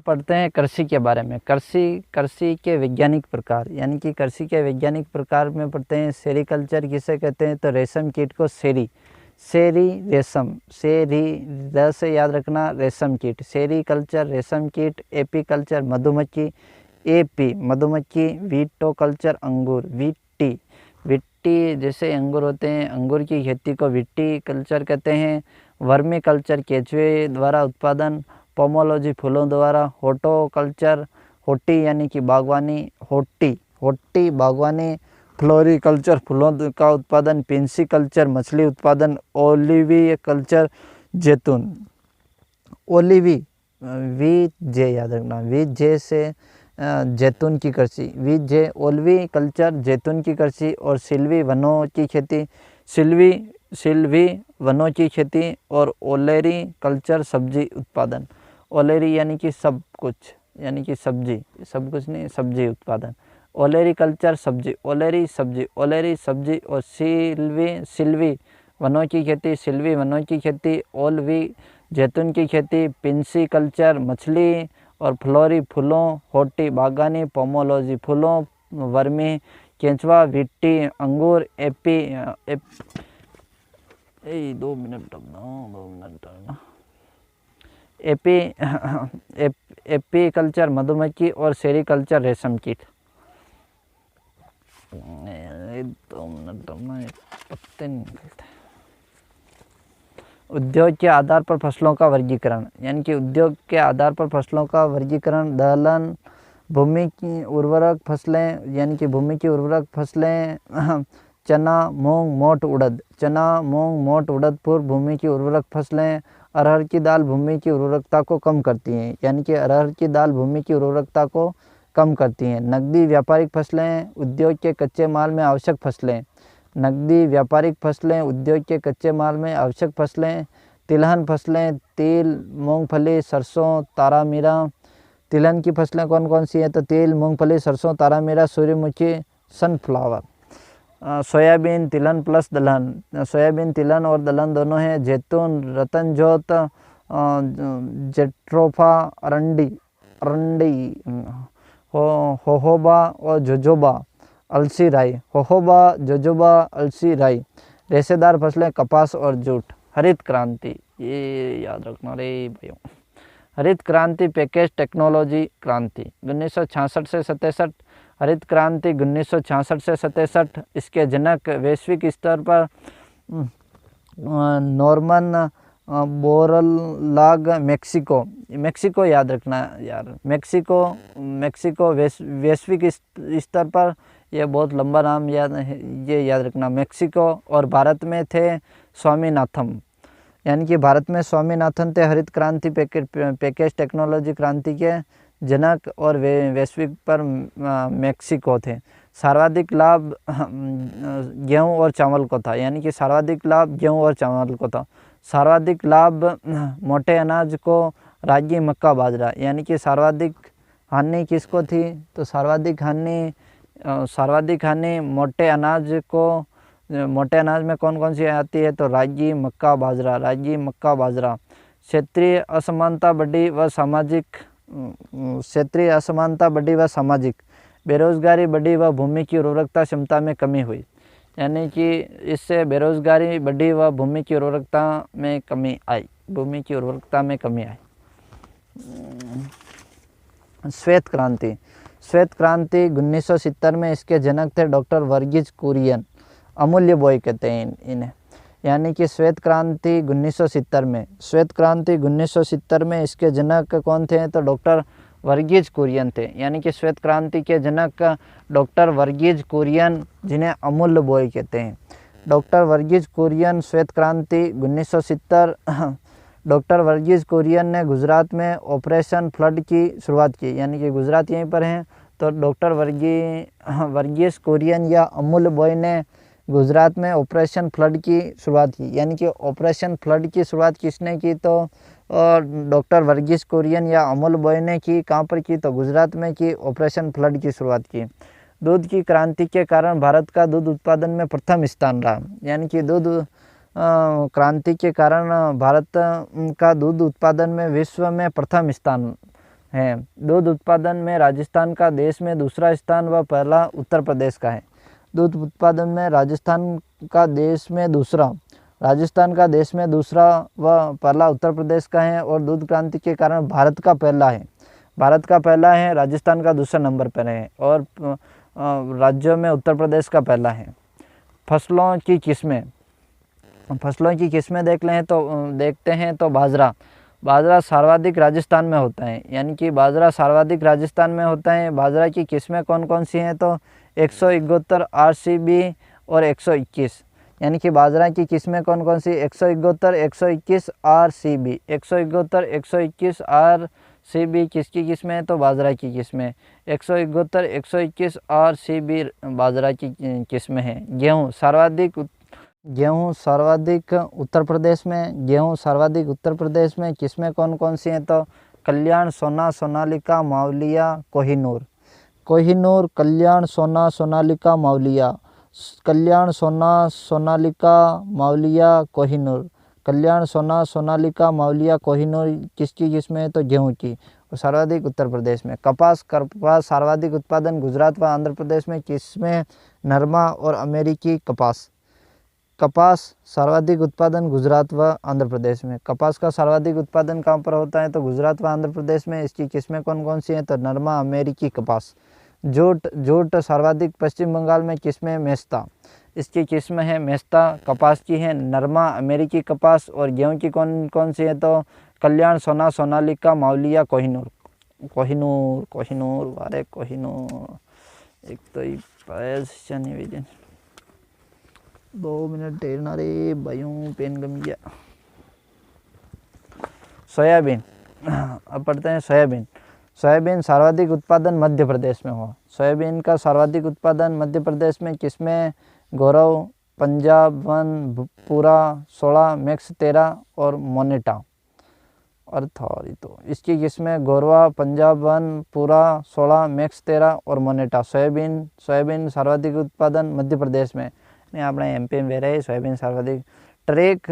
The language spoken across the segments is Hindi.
पढ़ते हैं कृषि के बारे में। कृषि के वैज्ञानिक प्रकार, यानी कि कृषि के वैज्ञानिक प्रकार में पढ़ते हैं सेरीकल्चर किसे कहते हैं, तो रेशम कीट को सेरी रेशम, सेरी र से याद रखना रेशम कीट, सेरीकल्चर रेशम कीट, एपीकल्चर मधुमक्खी, एपी मधुमक्खी, विटोकल्चर अंगूर, विट्टी जैसे अंगूर होते हैं, अंगूर की खेती को विट्टी कल्चर कहते हैं। वर्मी कल्चर केंचुए द्वारा उत्पादन, पोमोलॉजी फूलों द्वारा, होर्टिकल्चर होटी यानी कि बागवानी, होटी बागवानी, फ्लोरिकल्चर फूलों का उत्पादन, पिंसिकल्चर मछली उत्पादन, ओलिवी कल्चर जैतून, ओलिवी वी जे याद रखना, वी जे से जैतून की कृषि, वी जे ओलिवी कल्चर जैतून की कृषि, और सिल्वी वनों की खेती, सिल्वी वनों की खेती, और ओलेरी कल्चर सब्जी उत्पादन, ओलेरी यानी कि सब कुछ, यानी कि सब्जी, सब कुछ नहीं सब्जी उत्पादन, ओलेरी कल्चर सब्जी, ओलेरी सब्जी, और सिल्वी वनों की खेती, ओलवी जैतून की खेती, पिंसी कल्चर मछली, और फ्लोरी फूलों, होटी बागानी, पोमोलॉजी फूलों, वर्मी केंचुआ, विट्टी अंगूर, एपीकल्चर मधुमक्खी, और सेरीकल्चर रेशम कीट। 2 मिनट पत्ते नहीं निकलते। उद्योग के आधार पर फसलों का वर्गीकरण, यानी कि उद्योग के आधार पर फसलों का वर्गीकरण, दलहन, भूमि की उर्वरक फसलें, यानी कि भूमि की उर्वरक फसलें, चना मूंग मोट उड़द पूर्व भूमि की उर्वरक फसलें, अरहर की दाल भूमि की उर्वरकता को कम करती हैं, यानी कि अरहर की दाल भूमि की उर्वरकता को कम करती हैं। नकदी व्यापारिक फसलें, उद्योग के कच्चे माल में आवश्यक फसलें, नकदी व्यापारिक फसलें, उद्योग के कच्चे माल में आवश्यक फसलें, तिलहन फसलें, तिल, मूंगफली, सरसों, तारामीरा। तिलहन की फसलें कौन कौन सी हैं, तो तिल, मूंगफली, सरसों, तारामीरा, सूर्यमुखी, सनफ्लावर। सोयाबीन, तिलहन प्लस दलहन, सोयाबीन तिलहन और दलहन दोनों हैं। जैतून, रतनजोत, जेट्रोफा, अरंडी, होहोबा और जोजोबा, अलसी राई, होहोबा, जोजोबा, अलसी राई। रेशेदार फसलें कपास और जूट। हरित क्रांति, ये याद रखना रे भाइयों। हरित क्रांति पैकेज टेक्नोलॉजी क्रांति 1966 से 67, हरित क्रांति 1966 से 67। इसके जनक वैश्विक स्तर पर नॉर्मन बोरलाग, मेक्सिको याद रखना यार, मेक्सिको वैश्विक स्तर पर, यह बहुत लंबा नाम ये याद रखना, मेक्सिको। और भारत में थे स्वामीनाथन, यानी कि भारत में स्वामीनाथन थे हरित क्रांति पैकेज टेक्नोलॉजी क्रांति के जनक, और वैश्विक पर मेक्सिको थे। सर्वाधिक लाभ गेहूं और चावल को था, यानी कि सर्वाधिक लाभ गेहूं और चावल को था। सर्वाधिक लाभ मोटे अनाज को, रागी, मक्का, बाजरा, यानी कि सर्वाधिक हानि किसको थी, तो सर्वाधिक हानि मोटे अनाज को। मोटे अनाज में कौन कौन सी आती है, तो रागी, मक्का, बाजरा। क्षेत्रीय असमानता बढ़ी व सामाजिक, बेरोजगारी बढ़ी व भूमि की उर्वरकता क्षमता में कमी हुई, यानी कि इससे बेरोजगारी बढ़ी व भूमि की उर्वरकता में कमी आई, श्वेत क्रांति 1970 में, इसके जनक थे डॉक्टर वर्गीज कुरियन, अमूल्य बॉय कहते हैं इन्हें, यानी कि श्वेत क्रांति 1970 में इसके जनक कौन थे, तो डॉक्टर वर्गीज कुरियन थे, यानी कि श्वेत क्रांति के जनक डॉक्टर वर्गीज कुरियन, जिन्हें अमूल्य बॉय कहते हैं। डॉक्टर वर्गीज कुरियन, श्वेत क्रांति 1970। डॉक्टर वर्गीज कुरियन ने गुजरात में ऑपरेशन फ्लड की शुरुआत की, यानी कि गुजरात यहीं पर हैं, तो डॉक्टर वर्गीज कुरियन या अमूल्य बॉय ने गुजरात में ऑपरेशन फ्लड की शुरुआत की, यानी कि ऑपरेशन फ्लड की शुरुआत किसने की, तो डॉक्टर वर्गीज कुरियन या अमूल्य बॉय ने की। कहाँ पर की, तो गुजरात में की, ऑपरेशन फ्लड की शुरुआत की। दूध की क्रांति के कारण भारत का दूध उत्पादन में प्रथम स्थान रहा, यानी कि दूध क्रांति के कारण भारत का दूध उत्पादन में विश्व में प्रथम स्थान हैं। दूध उत्पादन में राजस्थान का देश में दूसरा स्थान व पहला उत्तर प्रदेश का है। दूध उत्पादन में राजस्थान का देश में दूसरा व पहला उत्तर प्रदेश का है। और दूध क्रांति के कारण भारत का पहला है, राजस्थान का दूसरा नंबर पर है और राज्यों में उत्तर प्रदेश का पहला है। फसलों की किस्में देखते हैं तो बाजरा सर्वाधिक राजस्थान में होता है, यानी कि बाजरा सर्वाधिक राजस्थान में होता है। बाजरा की किस्में कौन कौन सी हैं तो 171 RCB और 121, यानी कि बाजरा की किस्में कौन कौन सी 171 121 RCB, 171 121 RCB किसकी किस्में तो बाजरा की किस्में, 171 121 RCB बाजरा की किस्में हैं। गेहूँ सर्वाधिक उत्तर प्रदेश में किस्में कौन कौन सी हैं तो कल्याण, सोना, सोनालिका, मावलिया, कोहिनूर, कल्याण, सोना, सोनालिका, मावलिया, कल्याण, सोना, सोनालिका, मावलिया, कोहिनूर, कल्याण, सोना, सोनालिका, मावलिया, कोहिनूर किसकी किस्में है तो गेहूँ की। और सर्वाधिक उत्तर प्रदेश में कपास सर्वाधिक उत्पादन गुजरात व आंध्र प्रदेश में किस्में नरमा और अमेरिकी कपास सर्वाधिक उत्पादन गुजरात व आंध्र प्रदेश में। कपास का सर्वाधिक उत्पादन कहाँ पर होता है तो गुजरात व आंध्र प्रदेश में। इसकी किस्में कौन कौन सी हैं तो नरमा, अमेरिकी कपास। जूट सर्वाधिक पश्चिम बंगाल में किस्में मेस्ता, इसकी किस्म है मेस्ता, कपास की है नरमा, अमेरिकी कपास। और गेहूँ की कौन कौन सी है तो कल्याण, सोना, सोनालिका, मावलिया, कोहिनूर। एक तो निवेदन 2 मिनट ठहरना रे भाइयों, पेन गम गया। सोयाबीन, अब पढ़ते हैं सोयाबीन सर्वाधिक उत्पादन मध्य प्रदेश में हुआ। सोयाबीन का सर्वाधिक उत्पादन मध्य प्रदेश में किस्में गौरव, पंजाब 1, पूरा 16, मैक्स 13 और मोनेटा तो इसकी किस्में गौरवा, पंजाब 1, पूरा 16, मैक्स 13 और मोनेटा। सोयाबीन सर्वाधिक उत्पादन मध्य प्रदेश में अपने MP में रहे। सोयाबीन सर्वाधिक। ट्रेक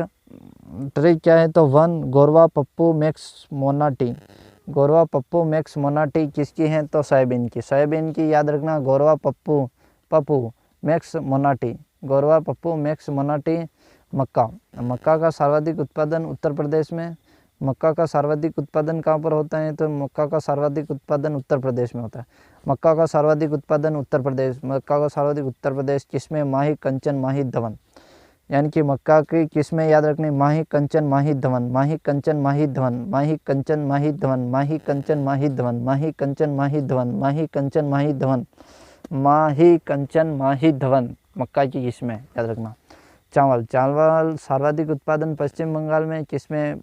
क्या है तो 1, गौरवा, पप्पू, मैक्स, मोनाटी किसकी हैं तो सोयाबीन की याद रखना, गौरवा, पप्पू, मैक्स, मोनाटी, गौरवा, पप्पू, मैक्स, मोनाटी। मक्का का सर्वाधिक उत्पादन उत्तर प्रदेश में। मक्का का सर्वाधिक उत्पादन कहाँ पर होता है तो मक्का का सर्वाधिक उत्पादन उत्तर प्रदेश में होता है। मक्का का सर्वाधिक उत्पादन उत्तर प्रदेश किस्में माही, कंचन, माही, धवन, यानी कि मक्का की किस्में याद रखनी, माही, कंचन, माही, धवन, माही, कंचन, माही, धवन, माही, कंचन, माही, धवन, माही, कंचन, माही, धवन, माही, कंचन, माही, धवन, माही, कंचन, माही, धवन, माही, कंचन, माही, धवन मक्का की किस्में याद रखना। चावल सर्वाधिक उत्पादन पश्चिम बंगाल में किस्में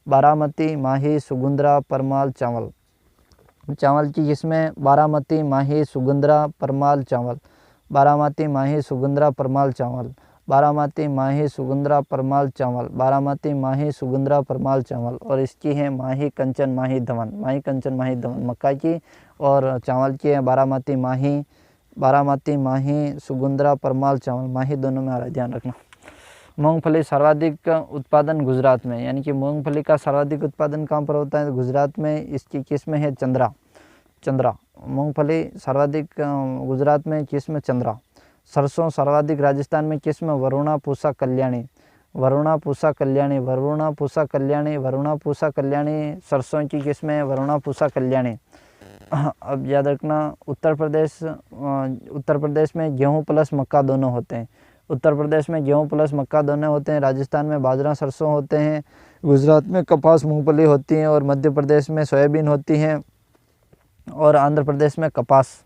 बारामती, माही, सुगुंद्रा, परमाल, चावल की किस्में बारामती, माही, सुगुंद्रा, परमाल, चावल, बारामती, माही, सुगुंद्रा, परमाल, चावल, बारामती, माही, सुगुंद्रा, परमाल, चावल, बारामती, माही, सुगुंद्रा, परमाल, चावल। और इसकी है माही, कंचन, माही, धवन, मक्का की। और चावल की है बारामती, माही, सुगुंद्रा, परमाल, चावल, माही दोनों में आ रहा है, ध्यान रखना। मूंगफली सर्वाधिक उत्पादन गुजरात में, यानी कि मूंगफली का सर्वाधिक उत्पादन कहाँ पर होता है गुजरात में। इसकी किस्में है चंद्रा, मूंगफली सर्वाधिक गुजरात में किस्म चंद्रा। सरसों सर्वाधिक राजस्थान में किस्म वरुणा, पूसा, कल्याणी, सरसों की किस्में वरुणा, पूसा, कल्याणी। अब याद रखना, उत्तर प्रदेश में गेहूँ प्लस मक्का दोनों होते हैं। राजस्थान में बाजरा, सरसों होते हैं। गुजरात में कपास, मूंगफली होती हैं और मध्य प्रदेश में सोयाबीन होती हैं और आंध्र प्रदेश में कपास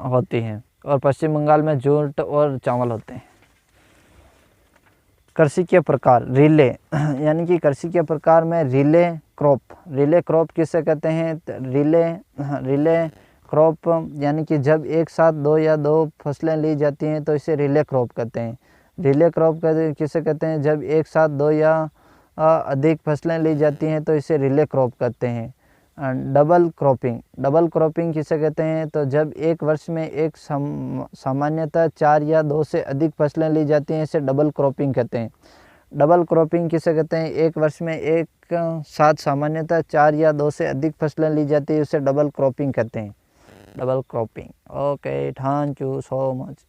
होती हैं और पश्चिम बंगाल में जूट और चावल होते हैं। कृषि के प्रकार रिले, यानी कि कृषि के प्रकार में रिले क्रॉप किससे कहते हैं रिले क्रॉप, यानी कि जब एक साथ 2 या 2 फसलें ली जाती हैं तो इसे रिले क्रॉप कहते हैं। किसे कहते हैं जब एक साथ 2 या अधिक फसलें ली जाती हैं तो इसे रिले क्रॉप कहते हैं। डबल क्रॉपिंग किसे कहते हैं तो जब एक वर्ष में एक सामान्यतः 4 या 2 से अधिक फसलें ली जाती हैं इसे डबल क्रॉपिंग कहते हैं। डबल क्रॉपिंग किसे कहते हैं, एक वर्ष में एक साथ सामान्यतः 4 या 2 से अधिक फसलें ली जाती है, उसे डबल क्रॉपिंग कहते हैं, double cropping. Okay, thank you so much.